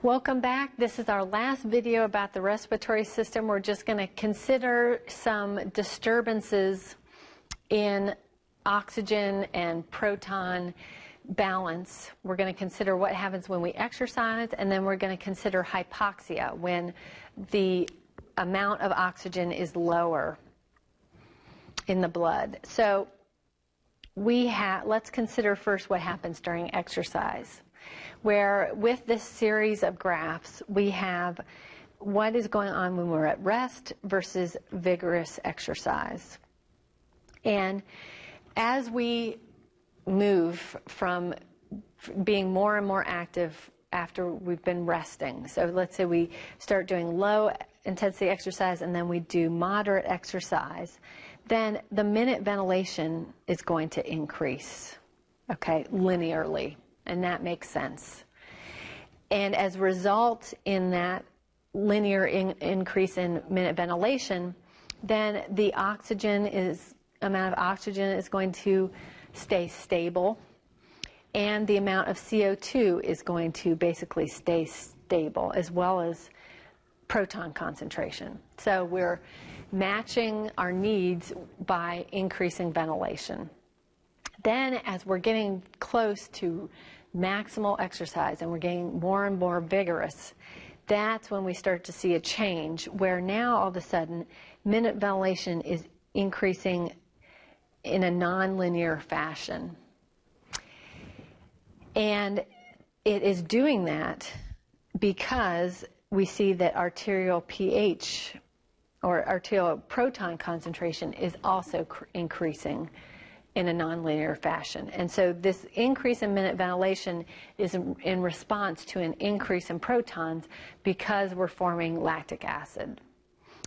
Welcome back. This is our last video about the respiratory system. We're just going to consider some disturbances in oxygen and proton balance. We're going to consider what happens when we exercise, and then we're going to consider hypoxia, when the amount of oxygen is lower in the blood. So let's consider first what happens during exercise, where with this series of graphs we have what is going on when we're at rest versus vigorous exercise. And as we move from being more and more active after we've been resting, so let's say we start doing low intensity exercise and then we do moderate exercise, then the minute ventilation is going to increase, okay, linearly. And that makes sense. And as a result in that linear increase in minute ventilation, then the amount of oxygen is going to stay stable, and the amount of CO2 is going to basically stay stable, as well as proton concentration. So we're matching our needs by increasing ventilation. Then as we're getting close to maximal exercise and we're getting more and more vigorous, that's when we start to see a change where now all of a sudden minute ventilation is increasing in a nonlinear fashion. And it is doing that because we see that arterial pH, or arterial proton concentration, is also increasing in a nonlinear fashion. And so this increase in minute ventilation is in response to an increase in protons because we're forming lactic acid.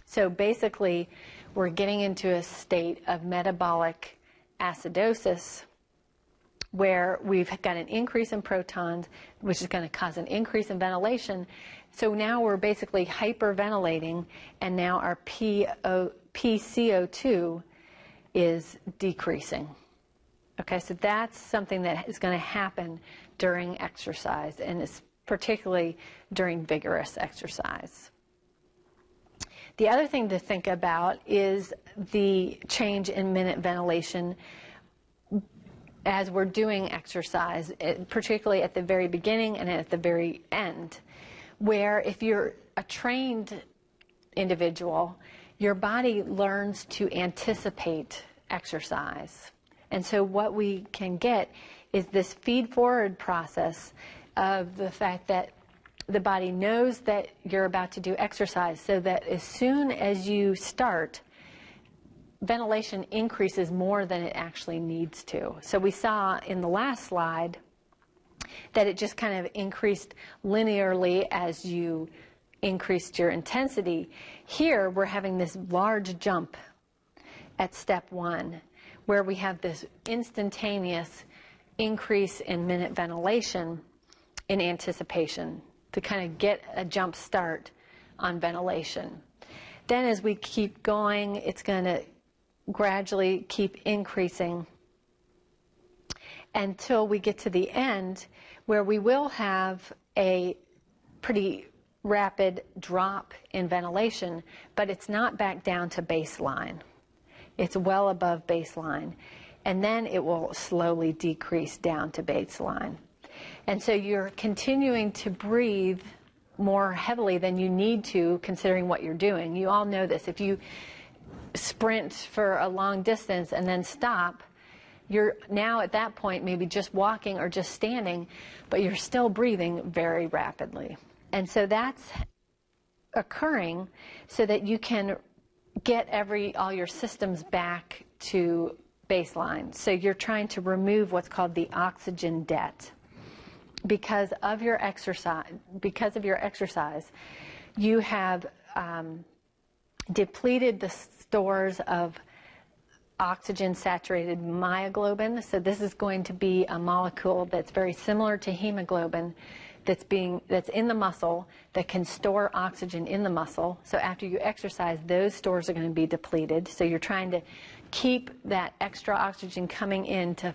So basically, we're getting into a state of metabolic acidosis where we've got an increase in protons, which is going to cause an increase in ventilation. So now we're basically hyperventilating, and now our PCO2 is decreasing. Okay, so that's something that is going to happen during exercise, and it's particularly during vigorous exercise. The other thing to think about is the change in minute ventilation as we're doing exercise, particularly at the very beginning and at the very end, where if you're a trained individual, your body learns to anticipate exercise. And so what we can get is this feed-forward process of the fact that the body knows that you're about to do exercise, so that as soon as you start, ventilation increases more than it actually needs to. So we saw in the last slide that it just kind of increased linearly as you increased your intensity. Here we're having this large jump at step 1, where we have this instantaneous increase in minute ventilation in anticipation to kind of get a jump start on ventilation. Then as we keep going, it's going to gradually keep increasing until we get to the end, where we will have a pretty rapid drop in ventilation, but it's not back down to baseline. It's well above baseline, and then it will slowly decrease down to baseline. And so you're continuing to breathe more heavily than you need to, considering what you're doing. You all know this. If you sprint for a long distance and then stop, you're now at that point maybe just walking or just standing, but you're still breathing very rapidly. And so that's occurring so that you can get all your systems back to baseline. So you're trying to remove what's called the oxygen debt. Because of your exercise, you have depleted the stores of oxygen-saturated myoglobin. So this is going to be a molecule that's very similar to hemoglobin, that's in the muscle, that can store oxygen in the muscle. So after you exercise, those stores are going to be depleted. So you're trying to keep that extra oxygen coming in to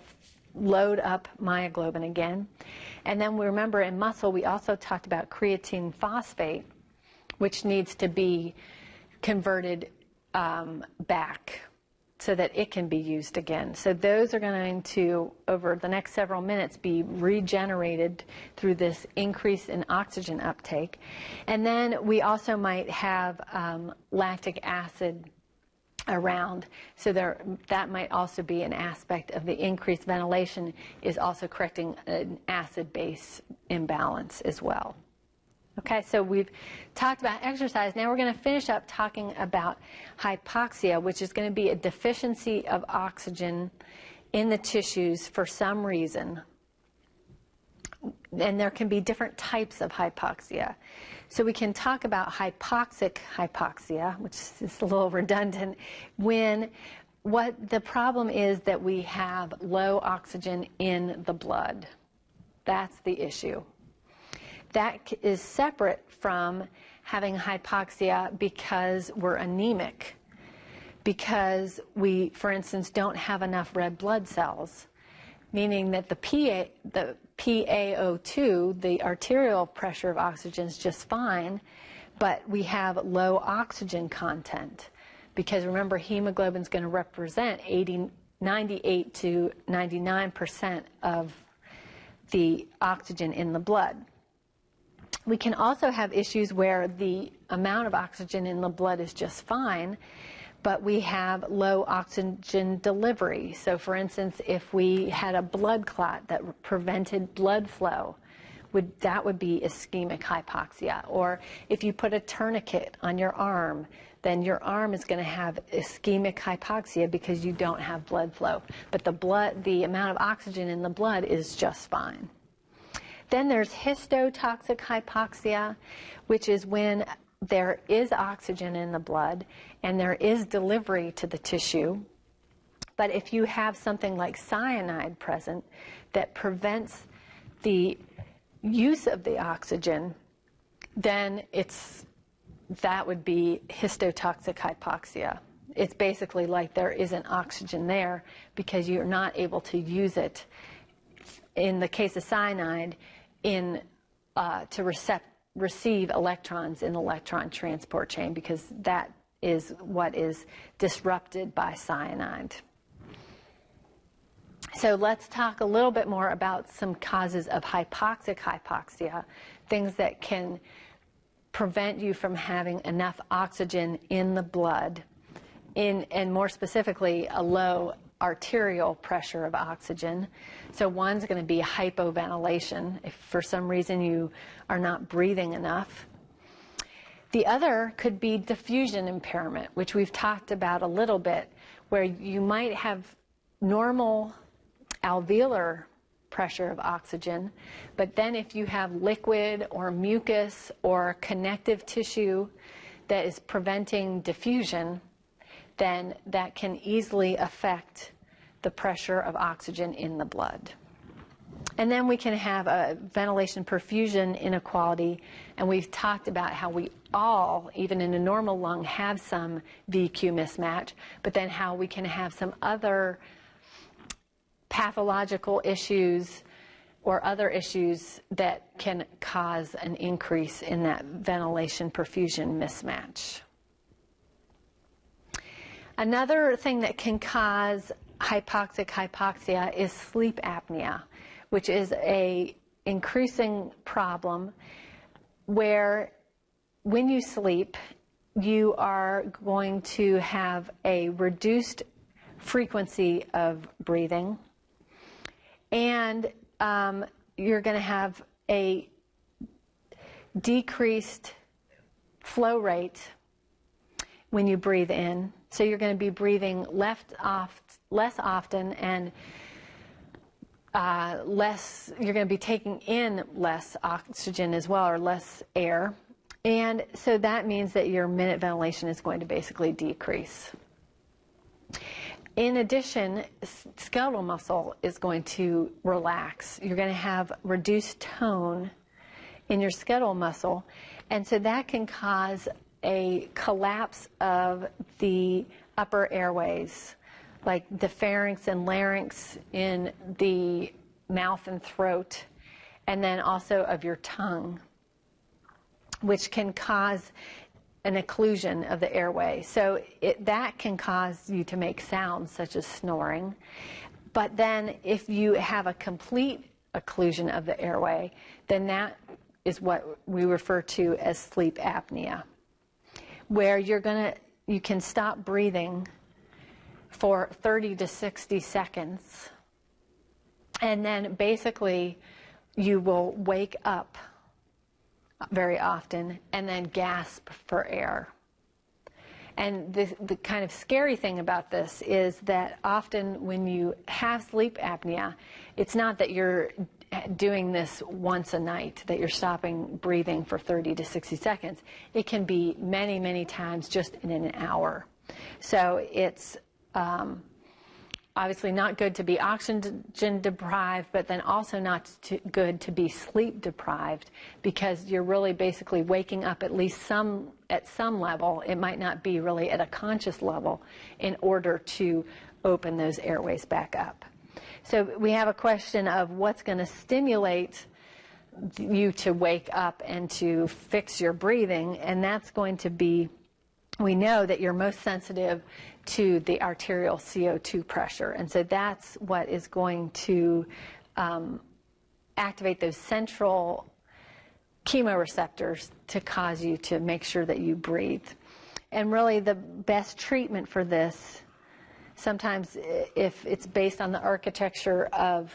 load up myoglobin again. And then we remember in muscle, we also talked about creatine phosphate, which needs to be converted back so that it can be used again. So those are going to, over the next several minutes, be regenerated through this increase in oxygen uptake. And then we also might have lactic acid around, so that might also be an aspect of the increased ventilation, is also correcting an acid-base imbalance as well. Okay, so we've talked about exercise. Now we're going to finish up talking about hypoxia, which is going to be a deficiency of oxygen in the tissues for some reason. And there can be different types of hypoxia. So we can talk about hypoxic hypoxia, which is a little redundant, when what the problem is that we have low oxygen in the blood. That's the issue. That is separate from having hypoxia because we're anemic, because we, for instance, don't have enough red blood cells, meaning that the PaO2, the arterial pressure of oxygen, is just fine, but we have low oxygen content, because remember, hemoglobin is going to represent 98 to 99% of the oxygen in the blood. We can also have issues where the amount of oxygen in the blood is just fine, but we have low oxygen delivery. So for instance, if we had a blood clot that prevented blood flow, that would be ischemic hypoxia. Or if you put a tourniquet on your arm, then your arm is going to have ischemic hypoxia because you don't have blood flow. But the amount of oxygen in the blood is just fine. Then there's histotoxic hypoxia, which is when there is oxygen in the blood and there is delivery to the tissue. But if you have something like cyanide present that prevents the use of the oxygen, then that would be histotoxic hypoxia. It's basically like there isn't oxygen there because you're not able to use it, in the case of cyanide, to receive electrons in the electron transport chain, because that is what is disrupted by cyanide. So let's talk a little bit more about some causes of hypoxic hypoxia, things that can prevent you from having enough oxygen in the blood, and more specifically, a low arterial pressure of oxygen. So one's going to be hypoventilation, if for some reason you are not breathing enough. The other could be diffusion impairment, which we've talked about a little bit, where you might have normal alveolar pressure of oxygen, but then if you have liquid or mucus or connective tissue that is preventing diffusion, then that can easily affect the pressure of oxygen in the blood. And then we can have a ventilation perfusion inequality, and we've talked about how we all, even in a normal lung, have some VQ mismatch, but then how we can have some other pathological issues or other issues that can cause an increase in that ventilation perfusion mismatch. Another thing that can cause hypoxic hypoxia is sleep apnea, which is an increasing problem where when you sleep, you are going to have a reduced frequency of breathing, and you're going to have a decreased flow rate when you breathe in. So you're going to be breathing less often, and you're going to be taking in less oxygen as well, or less air. And so that means that your minute ventilation is going to basically decrease. In addition, skeletal muscle is going to relax. You're going to have reduced tone in your skeletal muscle, and so that can cause a collapse of the upper airways, like the pharynx and larynx in the mouth and throat, and then also of your tongue, which can cause an occlusion of the airway. So that can cause you to make sounds such as snoring. But then if you have a complete occlusion of the airway, then that is what we refer to as sleep apnea, where you can stop breathing for 30 to 60 seconds, and then basically you will wake up very often and then gasp for air. And the kind of scary thing about this is that often when you have sleep apnea, it's not that you're doing this once a night, that you're stopping breathing for 30 to 60 seconds. It can be many, many times just in an hour. So it's obviously not good to be oxygen deprived, but then also not good to be sleep deprived, because you're really basically waking up at least at some level. It might not be really at a conscious level in order to open those airways back up. So we have a question of what's going to stimulate you to wake up and to fix your breathing, and that's going to be, we know that you're most sensitive to the arterial CO2 pressure, and so that's what is going to activate those central chemoreceptors to cause you to make sure that you breathe. And really the best treatment for this, sometimes if it's based on the architecture of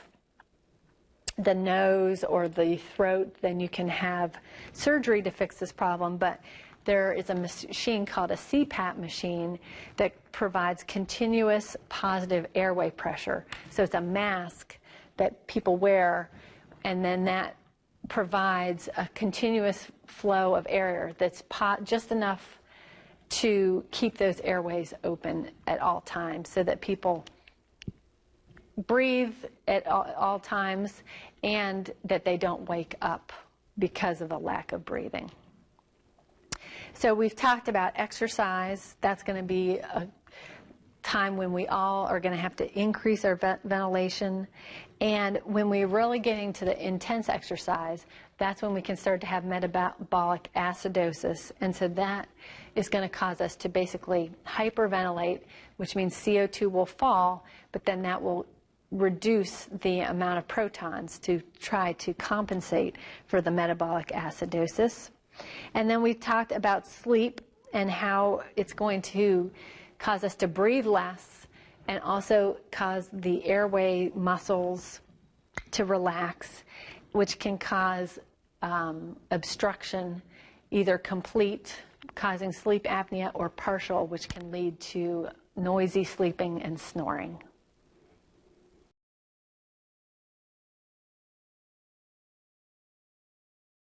the nose or the throat, then you can have surgery to fix this problem, but there is a machine called a CPAP machine that provides continuous positive airway pressure. So it's a mask that people wear, and then that provides a continuous flow of air that's just enough to keep those airways open at all times, so that people breathe at all times and that they don't wake up because of a lack of breathing. So we've talked about exercise. That's going to be a time when we all are going to have to increase our ventilation. And when we're really getting to the intense exercise, that's when we can start to have metabolic acidosis. And so that is going to cause us to basically hyperventilate, which means CO2 will fall, but then that will reduce the amount of protons to try to compensate for the metabolic acidosis. And then we talked about sleep and how it's going to cause us to breathe less and also cause the airway muscles to relax, which can cause obstruction, either complete, causing sleep apnea, or partial, which can lead to noisy sleeping and snoring.